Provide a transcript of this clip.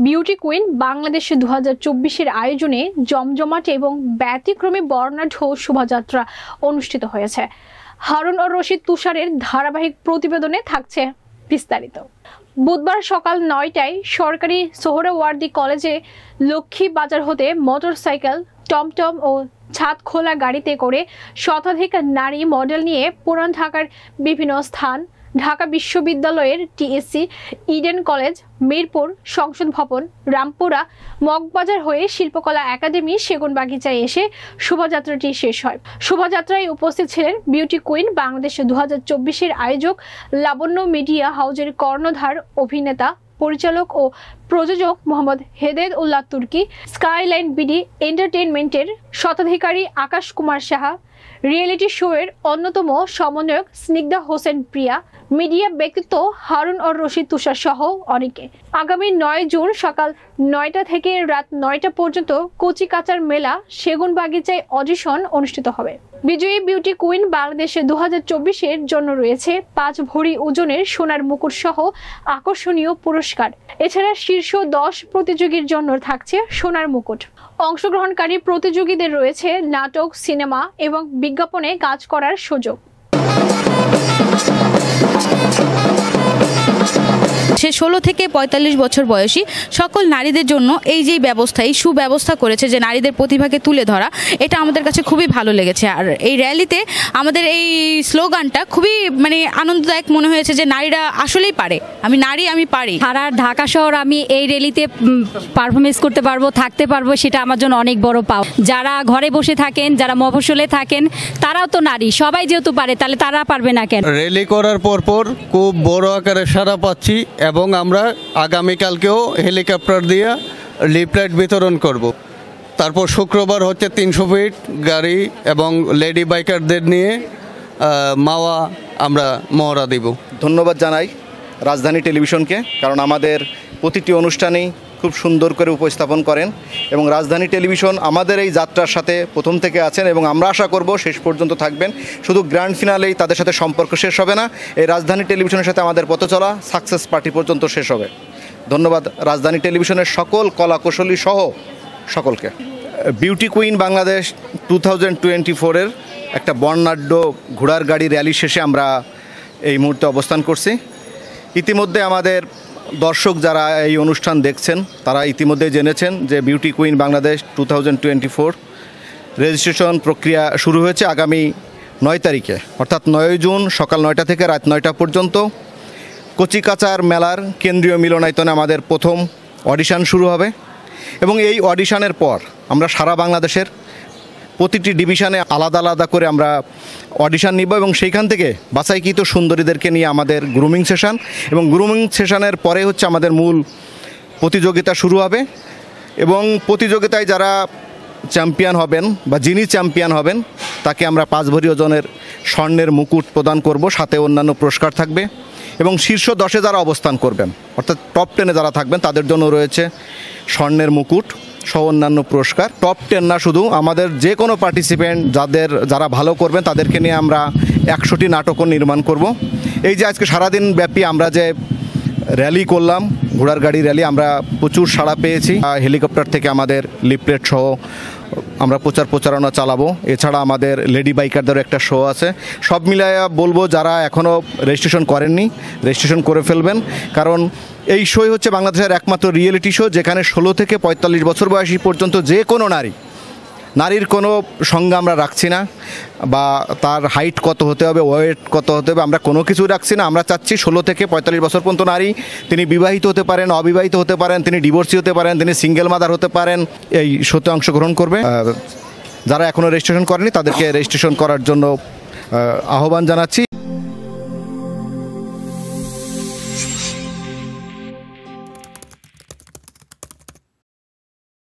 Beauty queen বাংলাদেশে 2024 আয়োজনে জমজমাট এবং ব্যতিক্রমী বর্ণাঢ্য শোভাযাত্রা অনুষ্ঠিত হয়েছে। হারুন ও রশিদ তুষারের ধারাবাহিক প্রতিবেদনে থাকছে বিস্তারিত। বুধবার সকাল 9টায় সরকারি সোহরাওয়ার্দী কলেজে লক্ষ্মী বাজার হতে মোটরসাইকেল, টমটম ও ছাদ খোলা গাড়িতে করে শতাধিক নারী মডেল নিয়ে পুরান ঢাকার বিভিন্ন স্থান, ঢাকা বিশ্ববিদ্যালয়ের টিএসসি, ইডেন কলেজ, মিরপুর, সংসদ ভবন, রামপুরা, মগবাজার হয়ে শিল্পকলা একাডেমি, সেগুনবাগিচায় এসে শোভাযাত্রাটি শেষ হয়। শোভাযাত্রায় উপস্থিত ছিলেন বিউটি কুইন বাংলাদেশ 2024 আয়োজক লাবণ্য মিডিয়া হাউজের কর্ণধার, অভিনেতা, পরিচালক ও প্রযোজক মোহাম্মদ হেদায়েত উল্লাহ তুর্কি, স্কাইলাইন বিডি এন্টারটেইনমেন্টের স্বত্বাধিকারী আকাশ কুমার সাহা, রিয়েলিটি শো এর অন্যতম সমন্বয়ক স্নিগ্ধা হোসেন প্রিয়া, মিডিয়া ব্যক্তিত্ব হারুন ও রশিদ তুষার সহ অনেকে। আগামী 9 জুন সকাল 9টা থেকে রাত 9টা পর্যন্ত কচি কাচার মেলা সেগুনবাগিচায় অডিশন অনুষ্ঠিত হবে। বিজয়ী বিউটি কুইন বাংলাদেশে 2024 জন্য রয়েছে 5 ভরি ওজনের সোনার মুকুট সহ আকর্ষণীয় পুরস্কার। এছাড়া শীর্ষ 10 প্রতিযোগীর জন্য থাকছে সোনার মুকুট। অংশগ্রহণকারী প্রতিযোগীদের রয়েছে নাটক, সিনেমা এবং বিজ্ঞাপনে কাজ করার সুযোগ। সে 16 থেকে 45 বছর বয়সী সকল নারীদের জন্য এই যে ব্যবস্থাই সুব্যবস্থা করেছে, যে নারীদের প্রতিভাকে তুলে ধরা, এটা আমাদের কাছে খুবই ভালো লেগেছে। আর এই র্যালিতে আমাদের এই স্লোগানটা খুবই আনন্দদায়ক মনে হয়েছে, যে নারীরা আসলেই পারে, আমি নারী, আমি পারি। সারা ঢাকা শহর আমি এই র্যালিতে পারফরমেন্স করতে পারবো, থাকতে পারবো, সেটা আমার জন্য অনেক বড় পাওয়া। যারা ঘরে বসে থাকেন, যারা মফস্বলে থাকেন, তারাও তো নারী, সবাই যেহেতু পারে, তাহলে তারা পারবে না কেন? র্যালি করার পর খুব বড় আকারে সাড়া পাচ্ছি এবং আমরা আগামীকালকেও হেলিকপ্টার দিয়ে লিফলেট বিতরণ করব। তারপর শুক্রবার হচ্ছে 300 ফিট গাড়ি এবং লেডি বাইকারদের নিয়ে মাওয়া আমরা মহড়া দিব। ধন্যবাদ জানাই রাজধানী টেলিভিশনকে, কারণ আমাদের প্রতিটি অনুষ্ঠানেই খুব সুন্দর করে উপস্থাপন করেন এবং রাজধানী টেলিভিশন আমাদের এই যাত্রার সাথে প্রথম থেকে আছেন এবং আমরা আশা করব শেষ পর্যন্ত থাকবেন। শুধু গ্র্যান্ড ফিনালেই তাদের সাথে সম্পর্ক শেষ হবে না, এই রাজধানী টেলিভিশনের সাথে আমাদের পথ চলা সাকসেস পার্টি পর্যন্ত শেষ হবে। ধন্যবাদ রাজধানী টেলিভিশনের সকল কলাকুশলী সহ সকলকে। বিউটি কুইন বাংলাদেশ 2024-এর একটা বর্ণাঢ্য ঘোড়ার গাড়ি র্যালি শেষে আমরা এই মুহূর্তে অবস্থান করছি। ইতিমধ্যে আমাদের দর্শক যারা এই অনুষ্ঠান দেখছেন তারা ইতিমধ্যে জেনেছেন যে বিউটি কুইন বাংলাদেশ 2024 রেজিস্ট্রেশন প্রক্রিয়া শুরু হয়েছে আগামী 9 তারিখে, অর্থাৎ 9 জুন সকাল 9টা থেকে রাত 9টা পর্যন্ত কচিকাচার মেলার কেন্দ্রীয় মিলনায়তনে আমাদের প্রথম অডিশন শুরু হবে এবং এই অডিশনের পর আমরা সারা বাংলাদেশের প্রতিটি ডিভিশনে আলাদা আলাদা করে আমরা অডিশন নিব এবং সেইখান থেকে বাছাইকৃত সুন্দরীদেরকে নিয়ে আমাদের গ্রুমিং সেশন, এবং গ্রুমিং সেশনের পরে হচ্ছে আমাদের মূল প্রতিযোগিতা শুরু হবে এবং প্রতিযোগিতায় যারা চ্যাম্পিয়ন হবেন বা যিনি চ্যাম্পিয়ন হবেন তাকে আমরা 5 ভরি ওজনের স্বর্ণের মুকুট প্রদান করব, সাথে অন্যান্য পুরস্কার থাকবে এবং শীর্ষ 10-এ যারা অবস্থান করবেন অর্থাৎ টপ 10-এ যারা থাকবেন তাদের জন্য রয়েছে স্বর্ণের মুকুট সহ অন্যান্য পুরস্কার। টপ 10 না, শুধু আমাদের যে কোনো পার্টিসিপেন্ট যারা ভালো করবেন তাদেরকে নিয়ে আমরা 100টি নাটকও নির্মাণ করব। এই যে আজকে সারাদিন ব্যাপী আমরা যে র্যালি করলাম, ঘোড়ার গাড়ি র্যালি, আমরা প্রচুর সাড়া পেয়েছি। হেলিকপ্টার থেকে আমাদের লিফলেট সহ আমরা প্রচারণা চালাবো। এছাড়া আমাদের লেডি বাইকারদেরও একটা শো আছে। সব মিলাইয়া বলবো যারা এখনও রেজিস্ট্রেশন করেননি রেজিস্ট্রেশন করে ফেলবেন, কারণ এই শোই হচ্ছে বাংলাদেশের একমাত্র রিয়েলিটি শো যেখানে 16 থেকে 45 বছর বয়সী পর্যন্ত যে কোনো নারীর কোনো সংজ্ঞা আমরা রাখছি না, বা তার হাইট কত হতে হবে, ওয়েট কত হতে হবে, আমরা কোনো কিছু রাখছি না। আমরা চাচ্ছি 16 থেকে 45 বছর পর্যন্ত নারী, তিনি বিবাহিত হতে পারেন, অবিবাহিত হতে পারেন, তিনি ডিভোর্সি হতে পারেন, তিনি সিঙ্গেল মাদার হতে পারেন, এই শোতে অংশগ্রহণ করবে। যারা এখনও রেজিস্ট্রেশন করেনি তাদেরকে রেজিস্ট্রেশন করার জন্য আহ্বান জানাচ্ছি।